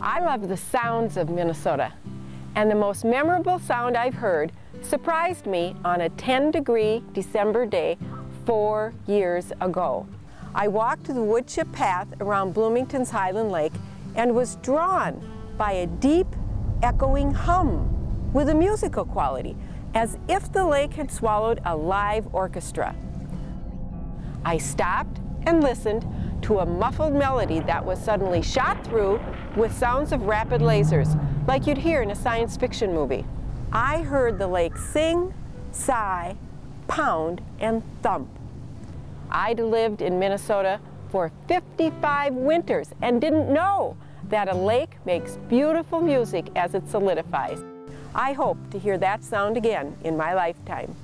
I love the sounds of Minnesota, and the most memorable sound I've heard surprised me on a 10-degree December day 4 years ago. I walked the wood chip path around Bloomington's Highland Lake and was drawn by a deep, echoing hum with a musical quality, as if the lake had swallowed a live orchestra. I stopped and listened to a muffled melody that was suddenly shot through with sounds of rapid lasers, like you'd hear in a science fiction movie. I heard the lake sing, sigh, pound, and thump. I'd lived in Minnesota for 55 winters and didn't know that a lake makes beautiful music as it solidifies. I hope to hear that sound again in my lifetime.